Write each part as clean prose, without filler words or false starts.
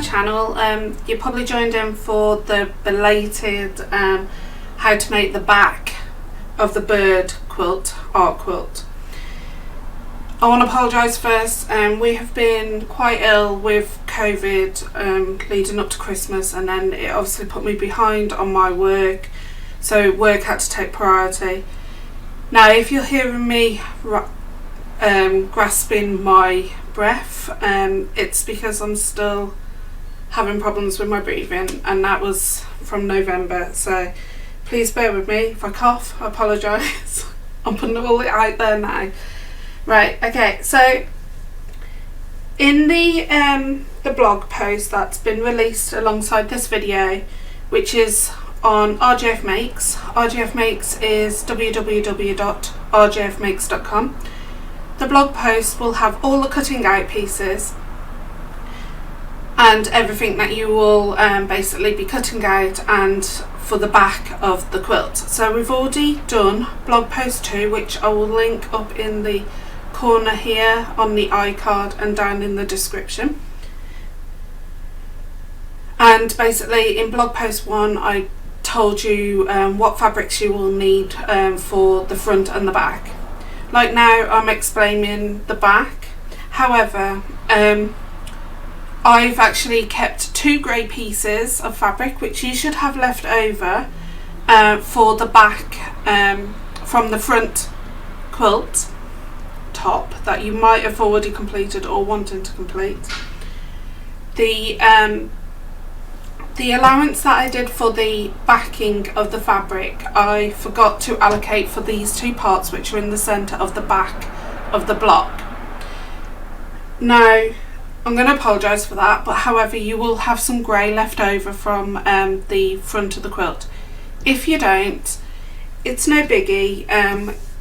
channel. You probably joined in for the belated how to make the back of the bird quilt, art quilt. I want to apologise first. We have been quite ill with COVID leading up to Christmas, and then it obviously put me behind on my work, so work had to take priority. Now if you're hearing me grasping my breath, it's because I'm still having problems with my breathing, and that was from November, so please bear with me. If I cough, I apologise. I'm putting all it out there now. Right, okay, so in the blog post that's been released alongside this video, which is on RGF Makes. RGF Makes is www.rgfmakes.com. The blog post will have all the cutting out pieces and everything that you will basically be cutting out, and for the back of the quilt. So we've already done blog post 2, which I will link up in the corner here on the iCard and down in the description. And basically in blog post 1 I told you what fabrics you will need for the front and the back. Like now I'm explaining the back. However, I've actually kept 2 grey pieces of fabric which you should have left over for the back from the front quilt top that you might have already completed or wanting to complete. The allowance that I did for the backing of the fabric, I forgot to allocate for these 2 parts which are in the centre of the back of the block. Now I'm going to apologise for that, but however you will have some grey left over from the front of the quilt. If you don't, it's no biggie.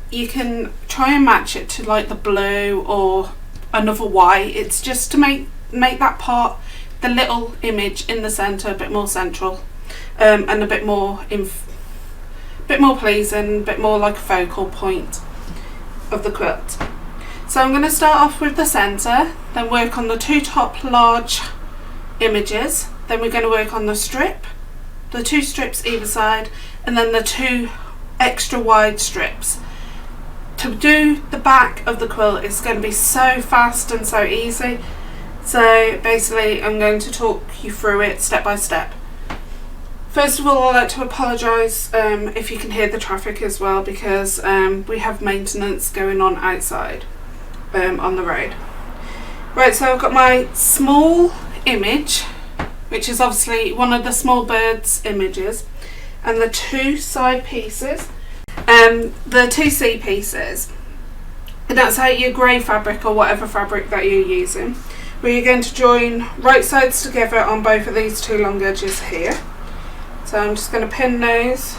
You can try and match it to like the blue or another white. It's just to make that part, the little image in the centre, a bit more central, and a bit more pleasing, a bit more like a focal point of the quilt. So I'm going to start off with the centre, then work on the 2 top large images, then we're going to work on the strip, the 2 strips either side, and then the 2 extra wide strips. To do the back of the quilt is going to be so fast and so easy. So basically I'm going to talk you through it step by step. First of all, I'd like to apologise if you can hear the traffic as well, because we have maintenance going on outside on the road. Right, so I've got my small image, which is obviously one of the small birds images, and the 2 side pieces, the 2 C pieces, and that's how your grey fabric or whatever fabric that you're using, where you're going to join right sides together on both of these 2 long edges here. So I'm just going to pin those.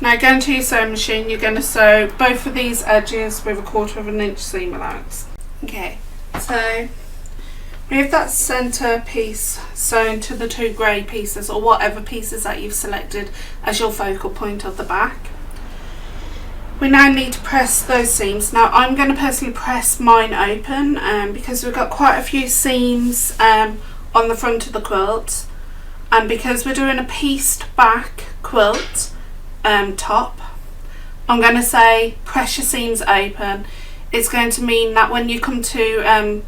Now going to your sewing machine, you're going to sew both of these edges with a 1/4 inch seam allowance. Okay, so we have that centre piece sewn to the 2 grey pieces, or whatever pieces that you've selected as your focal point of the back. We now need to press those seams. Now I'm going to personally press mine open because we've got quite a few seams on the front of the quilt, and because we're doing a pieced back quilt top, I'm going to say press your seams open. It's going to mean that when you come to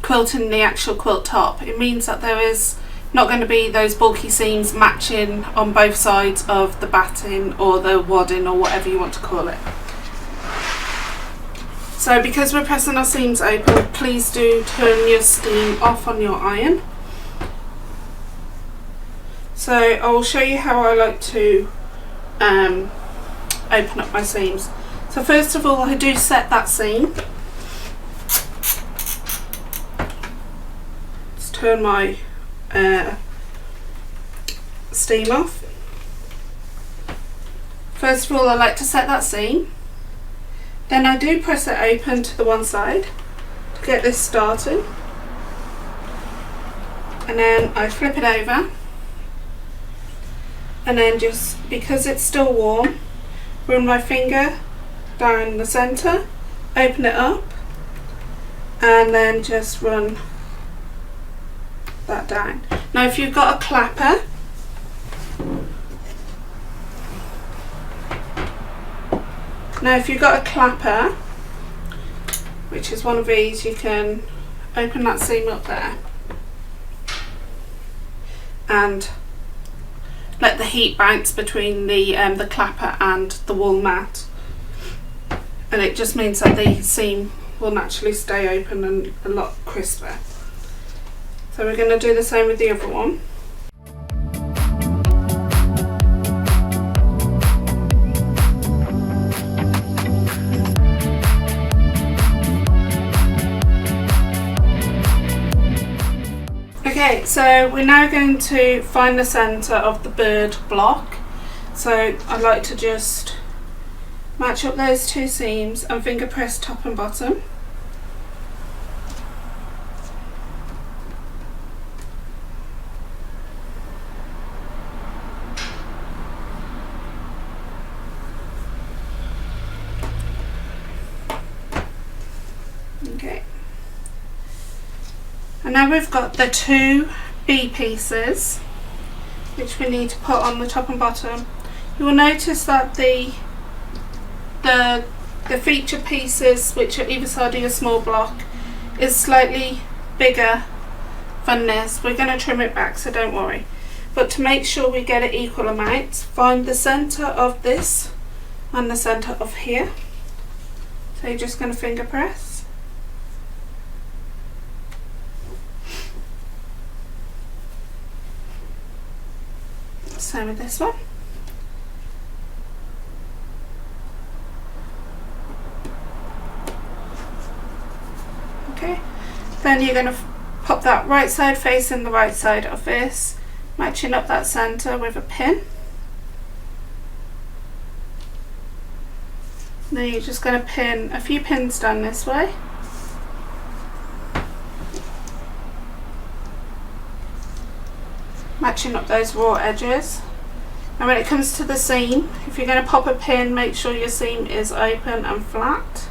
quilting the actual quilt top, it means that there is not going to be those bulky seams matching on both sides of the batting or the wadding or whatever you want to call it. So because we're pressing our seams open, please do turn your steam off on your iron. So I will show you how I like to open up my seams. So first of all, I do set that seam. Let's turn my steam off. First of all, I like to set that seam. Then I do press it open to the one side to get this started. And then I flip it over. and then just, because it's still warm, run my finger down the centre, open it up, and then just run that down. Now if you've got a clapper, which is one of these, you can open that seam up there and let the heat bounce between the clapper and the wool mat, and it just means that the seam will naturally stay open and a lot crisper. So we're going to do the same with the other one. Okay, so we're now going to find the centre of the bird block. So I like to just match up those two seams and finger press top and bottom. Okay. And now we've got the two B pieces which we need to put on the top and bottom. You will notice that the feature pieces, which are either side of your small block, is slightly bigger than this. We're going to trim it back, so don't worry. But to make sure we get it equal amounts, find the centre of this and the centre of here. So you're just going to finger press. Same with this one. Okay, then you're going to pop that right side facing the right side of this, matching up that centre with a pin. Then you're just going to pin a few pins down this way. Matching up those raw edges. And when it comes to the seam, if you're going to pop a pin, make sure your seam is open and flat.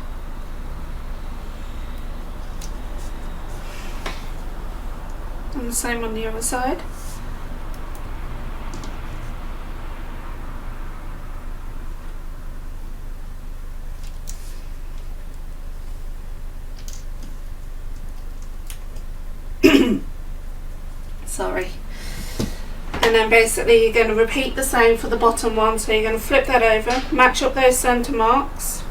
And the same on the other side. Sorry. And then basically you're going to repeat the same for the bottom one, so you're going to flip that over, match up those centre marks.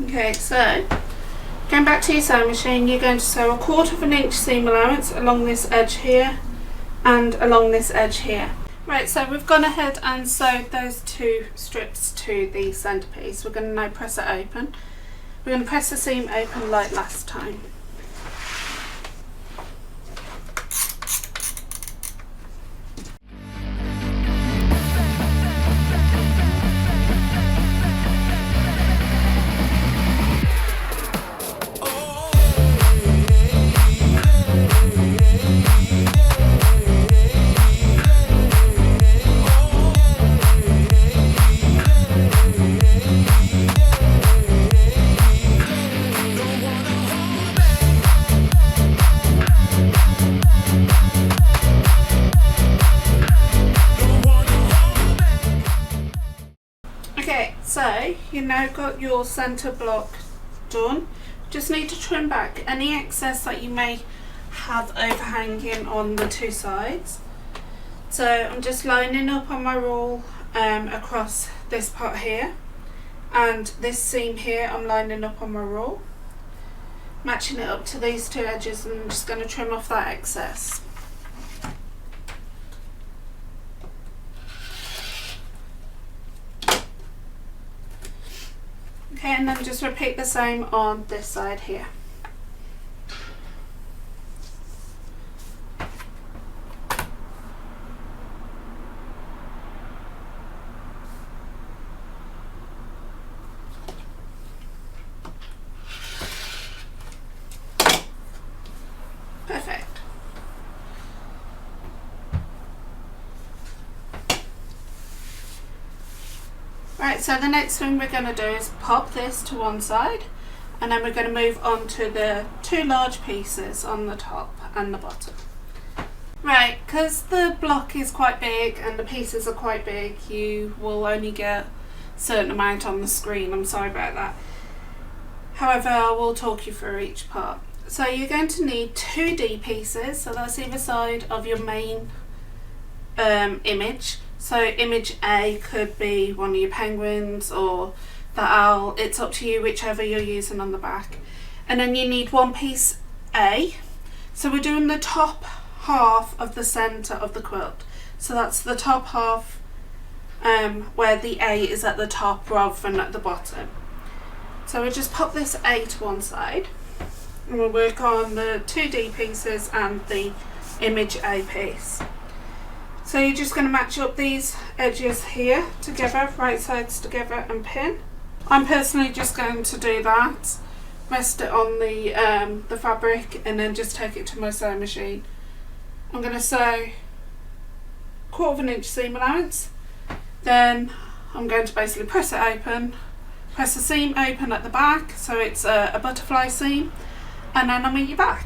Okay, so going back to your sewing machine, you're going to sew 1/4 of an inch seam allowance along this edge here and along this edge here. Right, so we've gone ahead and sewed those two strips to the centerpiece. We're going to now press it open. We're going to press the seam open like last time. So you now got your centre block done. Just need to trim back any excess that you may have overhanging on the two sides. So I'm just lining up on my rule across this part here, and this seam here I'm lining up on my rule, matching it up to these two edges, and I'm just going to trim off that excess. Okay, and then just repeat the same on this side here. Perfect. Right, so the next thing we're going to do is pop this to one side, and then we're going to move on to the two large pieces on the top and the bottom. Right, because the block is quite big and the pieces are quite big, you will only get a certain amount on the screen. I'm sorry about that. However, I will talk you through each part. So you're going to need 2D pieces, so that's either side of your main image. So image A could be one of your penguins or the owl, it's up to you, whichever you're using on the back. And then you need one piece A. So we're doing the top half of the centre of the quilt. So that's the top half where the A is at the top rather than at the bottom. So we'll just pop this A to one side and we'll work on the 2D pieces and the image A piece. So you're just going to match up these edges here together, right sides together, and pin. I'm personally just going to do that, rest it on the fabric and then just take it to my sewing machine. I'm going to sew 1/4 inch seam allowance, then I'm going to basically press it open, press the seam open at the back so it's a butterfly seam, and then I'll meet you back.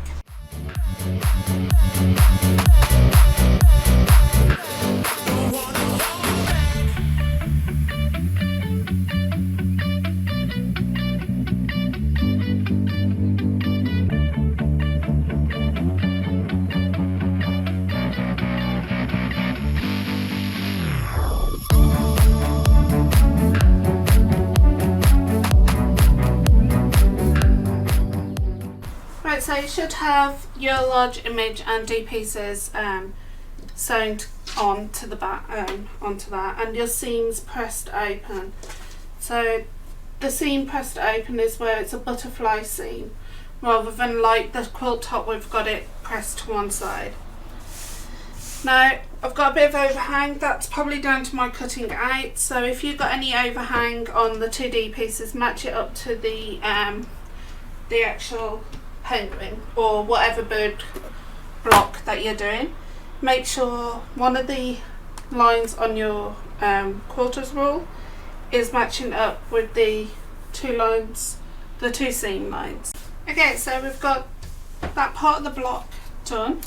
So you should have your large image and D pieces sewn onto the back, onto that, and your seams pressed open. So the seam pressed open is where it's a butterfly seam, rather than like the quilt top we've got it pressed to one side. Now I've got a bit of overhang, that's probably down to my cutting out, so if you've got any overhang on the 2D pieces, match it up to the actual penguin or whatever bird block that you're doing. Make sure one of the lines on your quilter's rule is matching up with the two lines, the two seam lines. Okay, so we've got that part of the block done.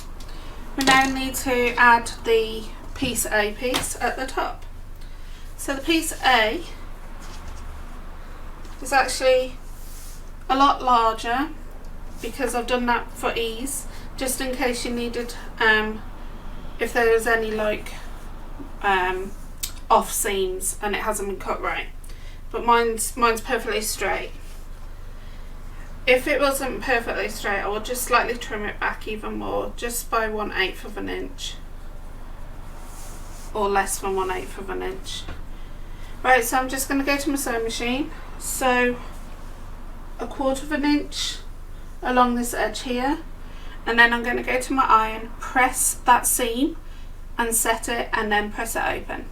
We now need to add the piece A piece at the top. So the piece A is actually a lot larger because I've done that for ease, just in case you needed, if there was any like off seams and it hasn't been cut right. But mine's perfectly straight. If it wasn't perfectly straight, I would just slightly trim it back even more, just by 1/8 of an inch, or less than 1/8 of an inch. Right, so I'm just going to go to my sewing machine, sew 1/4 of an inch along this edge here, and then I'm going to go to my iron, press that seam and set it, and then press it open.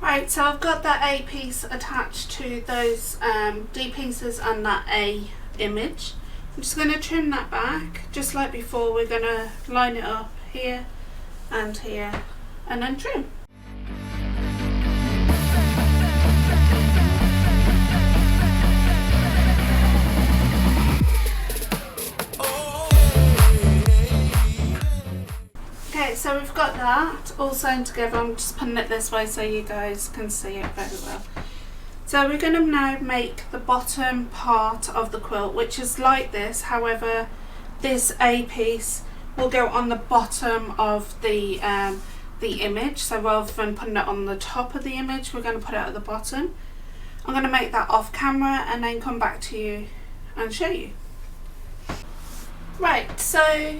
Right, so I've got that A piece attached to those D pieces and that A image. I'm just going to trim that back, just like before. We're going to line it up here and here, and then trim. Okay, so we've got that all sewn together. I'm just putting it this way so you guys can see it very well. So we're going to now make the bottom part of the quilt, which is like this. However, this A piece will go on the bottom of the image. So rather than putting it on the top of the image, we're going to put it at the bottom. I'm going to make that off camera and then come back to you and show you. Right, so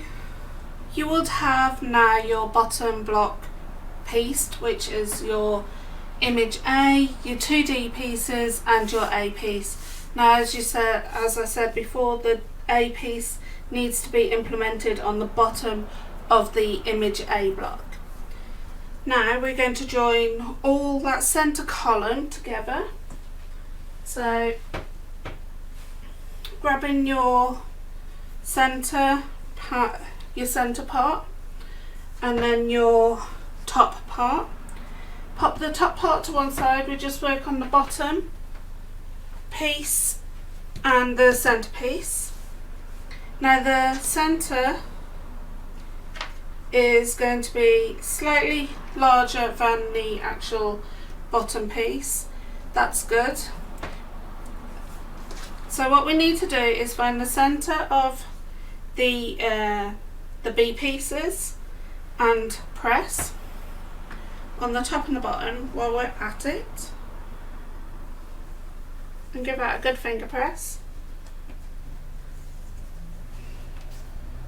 you would have now your bottom block pieced, which is your image A, your 2D pieces and your A piece. Now as I said before, the A piece needs to be implemented on the bottom of the image A block. Now we're going to join all that centre column together. So grabbing your centre part, and then your top part. Pop the top part to one side. We just work on the bottom piece and the centre piece. Now the centre is going to be slightly larger than the actual bottom piece. That's good. So what we need to do is find the centre of the B pieces and press on the top and the bottom while we're at it, and give that a good finger press.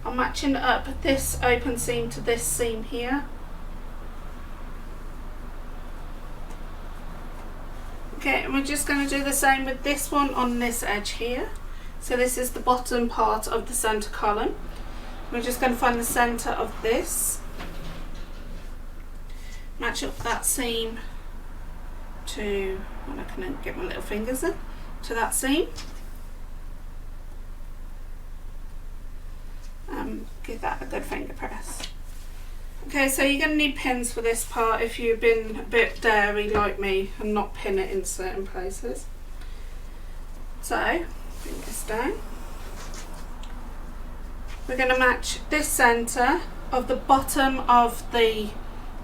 I'm matching up this open seam to this seam here. Okay, and we're just going to do the same with this one on this edge here. So this is the bottom part of the centre column. We're just going to find the centre of this, match up that seam to, when I can get my little fingers in, to that seam. Give that a good finger press. Okay, so you're going to need pins for this part if you've been a bit daring like me and not pin it in certain places. So, bring this down. We're going to match this centre of the bottom of the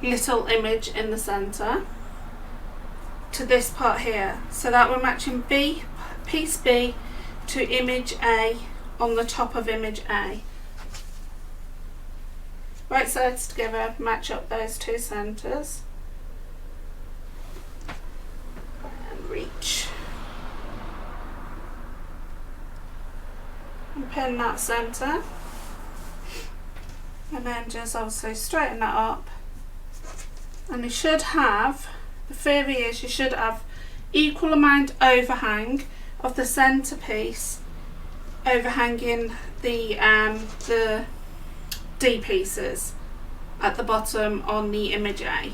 little image in the centre to this part here, so that we're matching piece B to image A on the top of image A. Right sides together, match up those two centres and reach and pin that centre, and then just obviously straighten that up. And you should have, the theory is you should have equal amount overhang of the centre piece overhanging the D pieces at the bottom on the image A.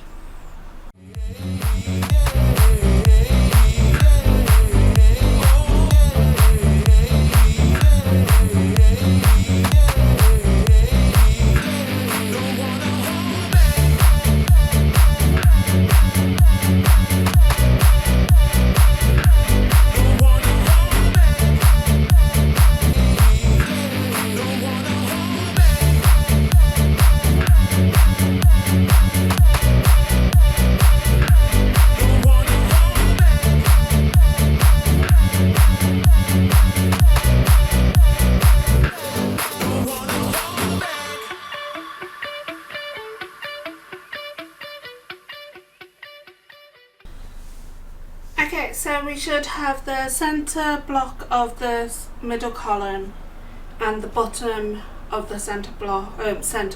Okay, so we should have the centre block of the middle column and the bottom of the centre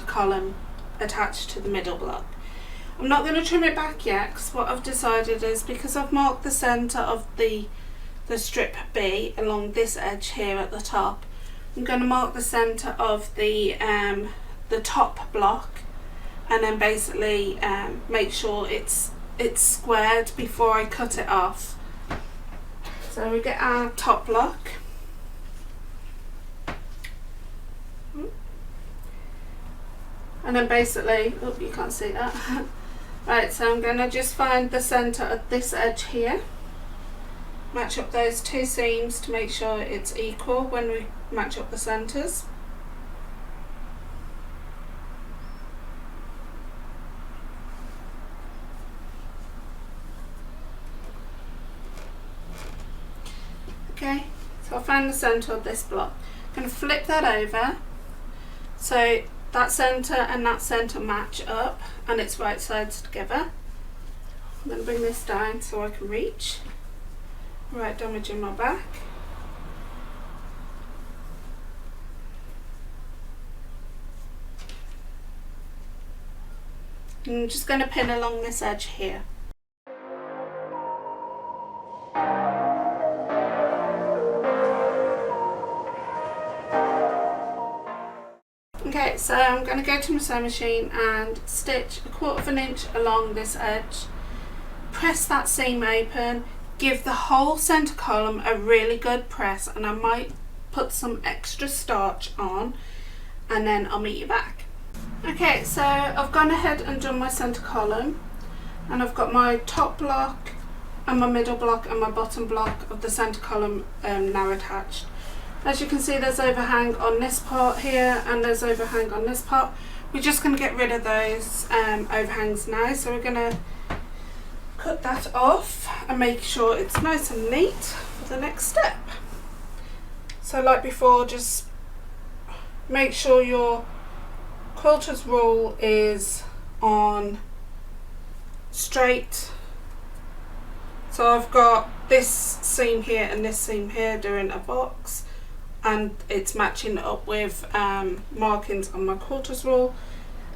column attached to the middle block. I'm not going to trim it back yet, because what I've decided is, because I've marked the centre of the strip B along this edge here at the top, I'm going to mark the centre of the top block, and then basically make sure it's squared before I cut it off. So we get our top block, and then basically, oh, you can't see that. Right, so I'm going to just find the centre of this edge here, match up those two seams to make sure it's equal when we match up the centres. Okay, so I found the centre of this block. I'm going to flip that over so that centre and that centre match up and it's right sides together. I'm going to bring this down so I can reach, right damaging my back. I'm just going to pin along this edge here. Okay, so I'm going to go to my sewing machine and stitch 1/4 inch along this edge. Press that seam open, give the whole centre column a really good press, and I might put some extra starch on, and then I'll meet you back. Okay, so I've gone ahead and done my centre column, and I've got my top block and my middle block and my bottom block of the centre column now attached. As you can see, there's overhang on this part here and there's overhang on this part. We're just going to get rid of those overhangs now, so we're going to cut that off and make sure it's nice and neat for the next step. So like before, just make sure your quilter's rule is on straight. So I've got this seam here and this seam here doing a box, and it's matching up with markings on my quilter's rule.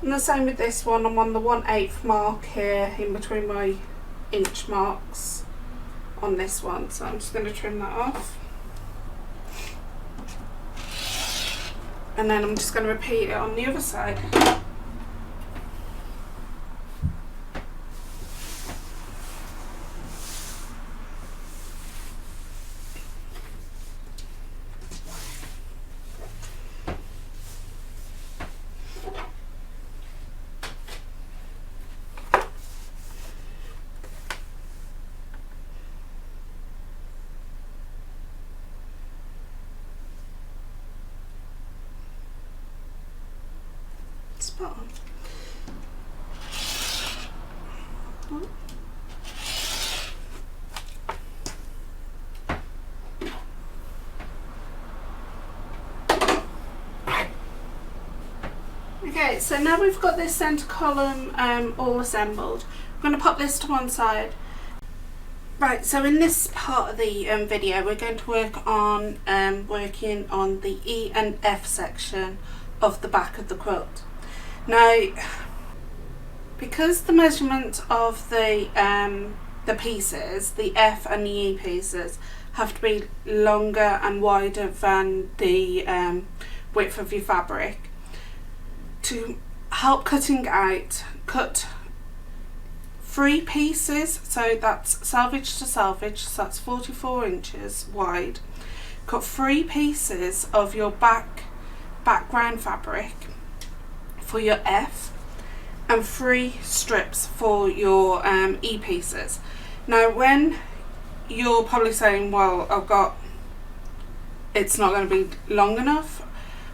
And the same with this one, I'm on the 1/8 mark here in between my inch marks on this one, so I'm just going to trim that off. And then I'm just going to repeat it on the other side. Spot on. Okay, so now we've got this centre column all assembled. I'm going to pop this to one side. Right, so in this part of the video we're going to work on working on the E and F section of the back of the quilt. Now, because the measurement of the pieces, the F and the E pieces, have to be longer and wider than the width of your fabric, to help cutting out, cut 3 pieces, so that's selvage to selvage, so that's 44 inches wide. Cut 3 pieces of your background fabric for your F and 3 strips for your E pieces. Now, when you're probably saying, well, it's not going to be long enough,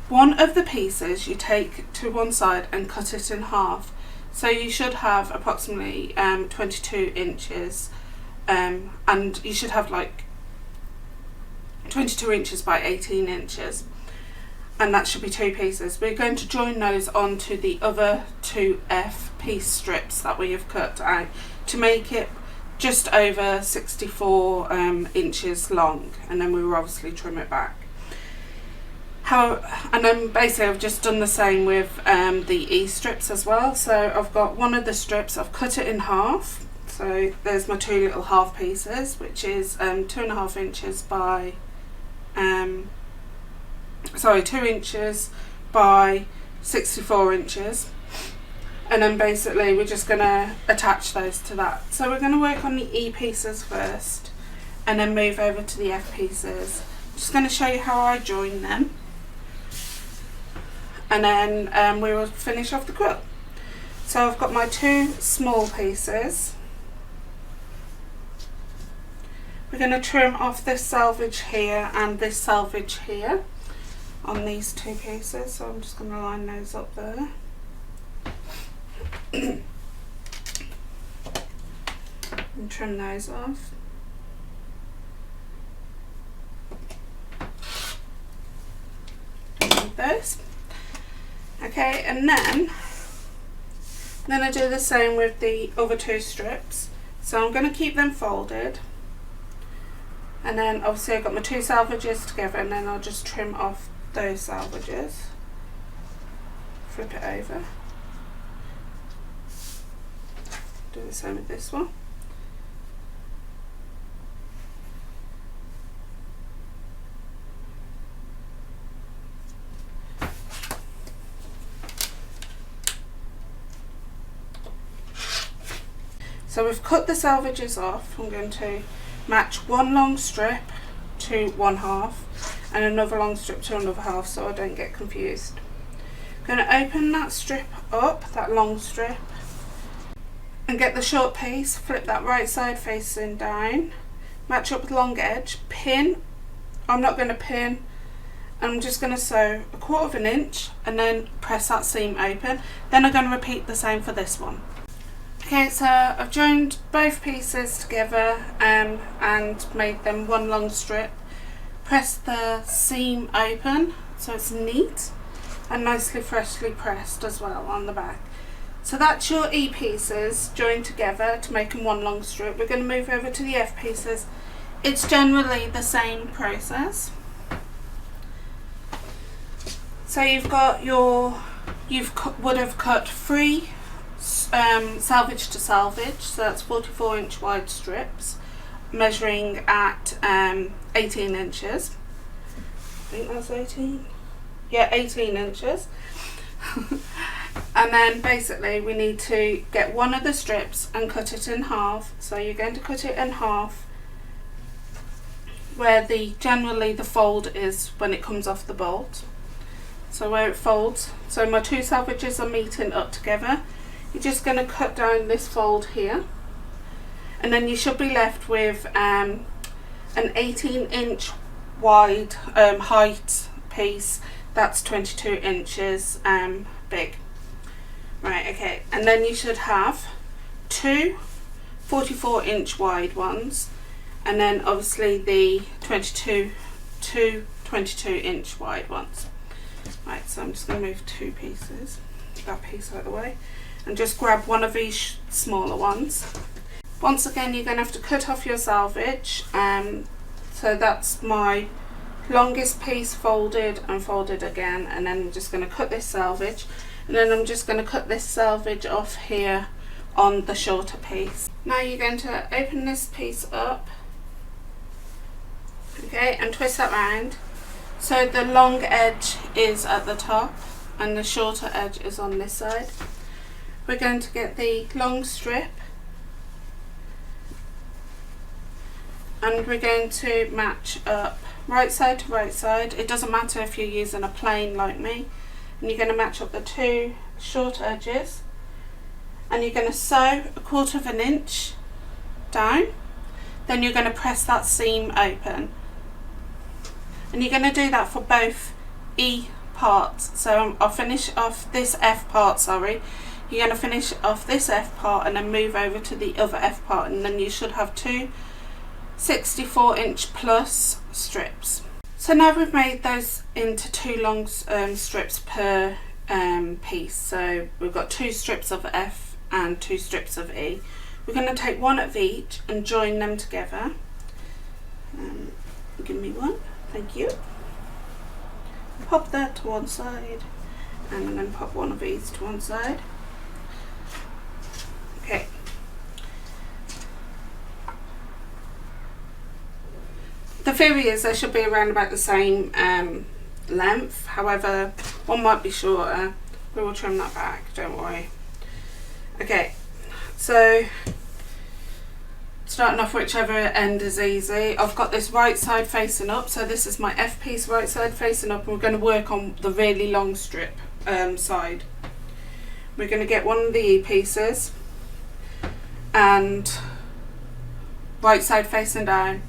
one of the pieces you take to one side and cut it in half, so you should have approximately 22 inches and you should have like 22 inches by 18 inches, and that should be 2 pieces. We're going to join those onto the other 2 F piece strips that we have cut out to make it just over 64 inches long, and then we will obviously trim it back. And then basically I've just done the same with the E strips as well. So I've got one of the strips, I've cut it in half, so there's my 2 little half pieces, which is 2.5 inches by 2 inches by 64 inches, and then basically we're just going to attach those to that. So we're going to work on the E pieces first and then move over to the F pieces. I'm just going to show you how I join them, and then we will finish off the quilt. So I've got my 2 small pieces. We're going to trim off this selvage here and this selvage here on these 2 pieces, so I'm just going to line those up there. And trim those off. Like this. Okay, and then I'm going to do the same with the other 2 strips. So I'm going to keep them folded, and then obviously I've got my 2 selvages together, and then I'll just trim off those selvages, flip it over, Do the same with this one. So we've cut the selvages off. I'm going to match one long strip to one half and another long strip to another half so I don't get confused. I'm going to open that strip up, that long strip, and get the short piece, flip that right side facing down, match up with long edge, pin. I'm not going to pin, I'm just going to sew 1/4 inch and then press that seam open. Then I'm going to repeat the same for this one. Okay, so I've joined both pieces together and made them one long strip. Press the seam open so it's neat and nicely freshly pressed as well on the back. So that's your E pieces joined together to make them one long strip. We're going to move over to the F pieces. It's generally the same process. So you've got your, would have cut 3 salvage to salvage, so that's 44-inch wide strips measuring at 18 inches. I think that's 18. Yeah, 18 inches. And then basically we need to get one of the strips and cut it in half. So you're going to cut it in half where generally the fold is when it comes off the bolt. So where it folds, so my 2 salvages are meeting up together. You're just going to cut down this fold here, and then you should be left with an 18-inch wide height piece that's 22 inches big. Right, okay, and then you should have 2 44-inch wide ones, and then obviously the 22-inch wide ones. Right, so I'm just going to move 2 pieces, that piece out of the way, and just grab one of these smaller ones. Once again, you're going to have to cut off your salvage. So that's my longest piece folded and folded again, and then I'm just going to cut this salvage, and then I'm just going to cut this salvage off here on the shorter piece. Now you're going to open this piece up, okay, and twist that round. So the long edge is at the top and the shorter edge is on this side. We're going to get the long strip and we're going to match up right side to right side. It doesn't matter if you're using a plain like me. And you're going to match up the 2 short edges and you're going to sew 1/4 inch down. Then you're going to press that seam open. And you're going to do that for both E parts. So I'll finish off this F part, sorry. You're going to finish off this F part and then move over to the other F part, and then you should have 2 64-inch plus strips. So now we've made those into 2 long strips per piece. So we've got 2 strips of F and 2 strips of E. We're going to take one of each and join them together. Give me one, thank you. Pop that to one side and then pop one of these to one side. Okay. The theory is they should be around about the same length, however one might be shorter. We will trim that back, don't worry. Okay, so starting off whichever end is easy. I've got this right side facing up, so this is my F piece right side facing up, and we're going to work on the really long strip side. We're going to get one of the E pieces and right side facing down,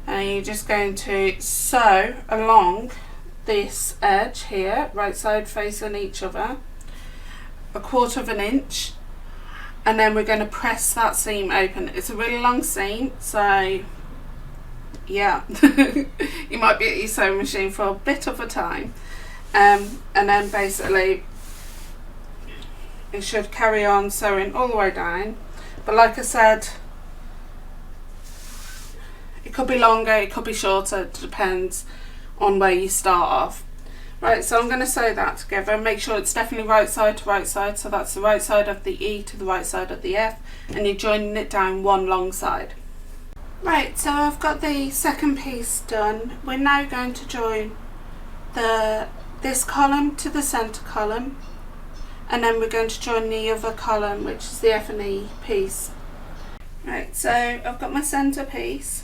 and you're just going to sew along this edge here, right side facing each other, 1/4 inch, and then we're going to press that seam open. It's a really long seam, so yeah, you might be at your sewing machine for a bit of a time, and then basically it should carry on sewing all the way down. But like I said, it could be longer, it could be shorter, it depends on where you start off. Right, so I'm going to sew that together and make sure it's definitely right side to right side. So that's the right side of the E to the right side of the F, and you're joining it down one long side. Right, so I've got the second piece done. We're now going to join this column to the centre column, and then we're going to join the other column, which is the F and E piece. Right, so I've got my centre piece,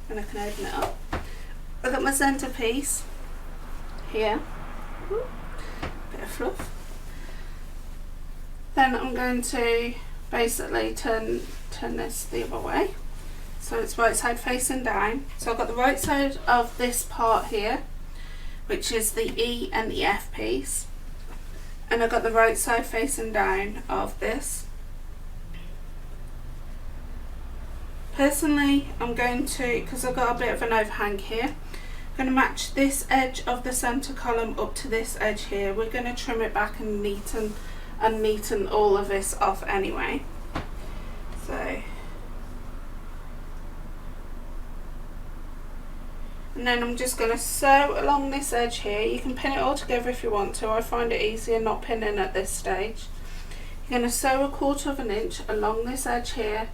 and I can open it up. I've got my centre piece here, bit of fluff. Then I'm going to basically turn this the other way, so it's right side facing down. So I've got the right side of this part here, which is the E and the F piece, and I've got the right side facing down of this. Personally, I'm going to, because I've got a bit of an overhang here, I'm going to match this edge of the centre column up to this edge here. We're going to trim it back and neaten all of this off anyway. So, and then I'm just going to sew along this edge here. You can pin it all together if you want to. I find it easier not pinning at this stage. You're going to sew 1/4 inch along this edge here,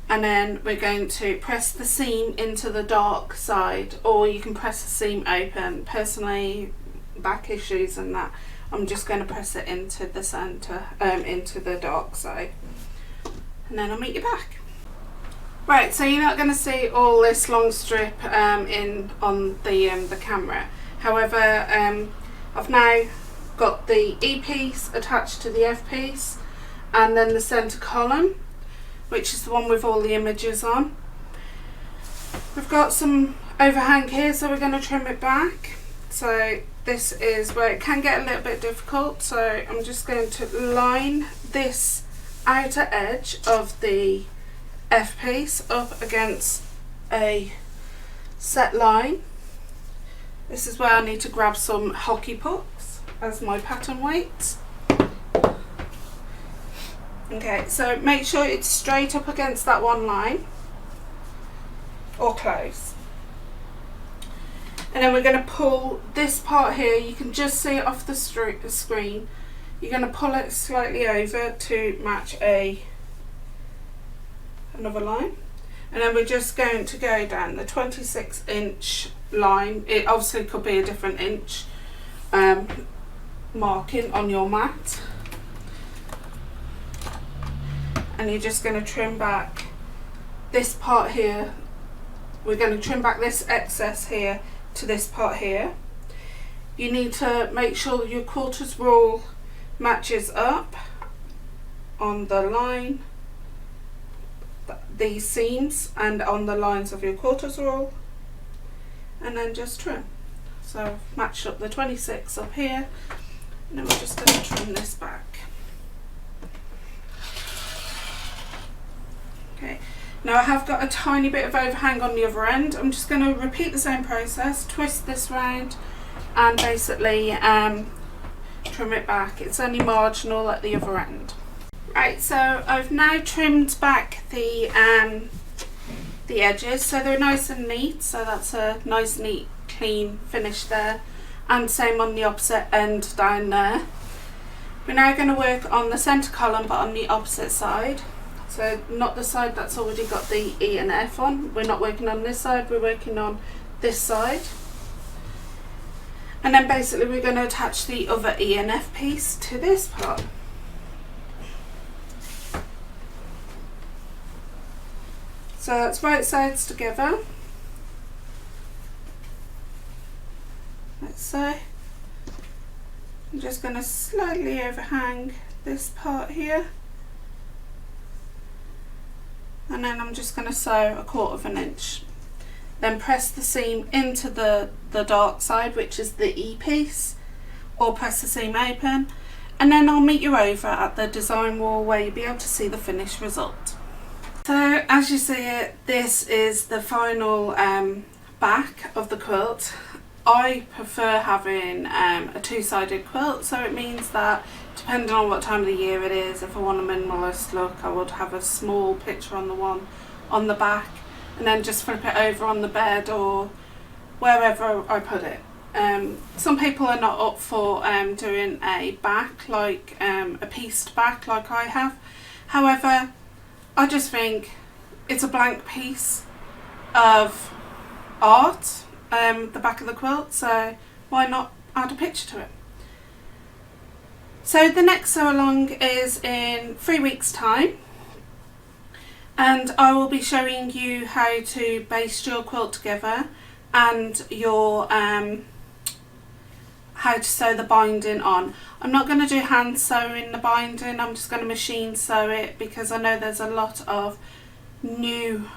and then we're going to press the seam into the dark side, or you can press the seam open. Personally, back issues and that, I'm just going to press it into the centre, into the dark side, and then I'll meet you back. Right, so you're not going to see all this long strip in on the camera. However, I've now got the E piece attached to the F piece, and then the centre column, which is the one with all the images on. We've got some overhang here, so we're going to trim it back. So this is where it can get a little bit difficult, so I'm just going to line this outer edge of the F piece up against a set line. This is where I need to grab some hockey pucks as my pattern weights. Okay, so make sure it's straight up against that one line, or close. And then we're going to pull this part here. You can just see it off the screen. You're going to pull it slightly over to match another line. And then we're just going to go down the 26-inch line. It obviously could be a different inch marking on your mat. And you're just going to trim back this part here. We're going to trim back this excess here to this part here. You need to make sure your quarters rule matches up on the line, these seams, and on the lines of your quarters rule, and then just trim. So I've matched up the 26 up here, and then we're just going to trim this back. Okay, now I have got a tiny bit of overhang on the other end. I'm just going to repeat the same process, twist this round, and basically trim it back. It's only marginal at the other end. Right, so I've now trimmed back the edges, so they're nice and neat. So that's a nice, neat, clean finish there, and same on the opposite end down there. We're now going to work on the centre column, but on the opposite side. So not the side that's already got the E and F on. We're not working on this side, we're working on this side. And then basically we're going to attach the other E and F piece to this part. So that's right sides together. Like so. I'm just going to slightly overhang this part here. And then I'm just going to sew 1/4 inch. Then press the seam into the dark side, which is the E piece, or press the seam open, and then I'll meet you over at the design wall where you'll be able to see the finished result. So as you see it, this is the final back of the quilt. I prefer having a two-sided quilt, so it means that depending on what time of the year it is, if I want a minimalist look, I would have a small picture on the one on the back, and then just flip it over on the bed or wherever I put it. Some people are not up for doing a back, like a pieced back like I have. However, I just think it's a blank piece of art, the back of the quilt, so why not add a picture to it? So the next sew along is in 3 weeks time, and I will be showing you how to baste your quilt together and your how to sew the binding on. I'm not going to do hand sewing the binding, I'm just going to machine sew it, because I know there's a lot of new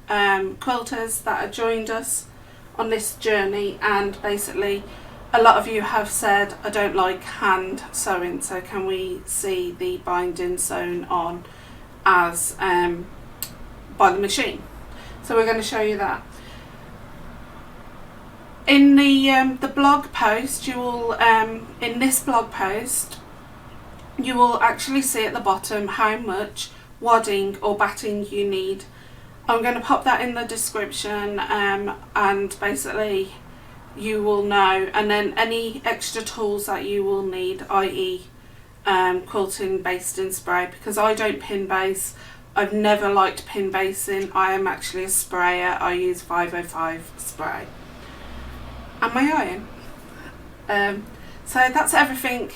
quilters that have joined us on this journey, and basically a lot of you have said I don't like hand sewing, so can we see the binding sewn on as by the machine. So we're going to show you that. In the blog post, you will in this blog post you will actually see at the bottom how much wadding or batting you need. I'm going to pop that in the description, and basically you will know, and then any extra tools that you will need, i.e. quilting basting spray, because I don't pin base. I've never liked pin basing. I am actually a sprayer. I use 505 spray and my iron. So that's everything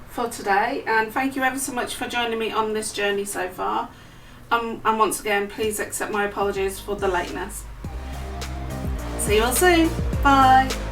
for today, and thank you ever so much for joining me on this journey so far, and once again please accept my apologies for the lateness. See you all soon. Bye.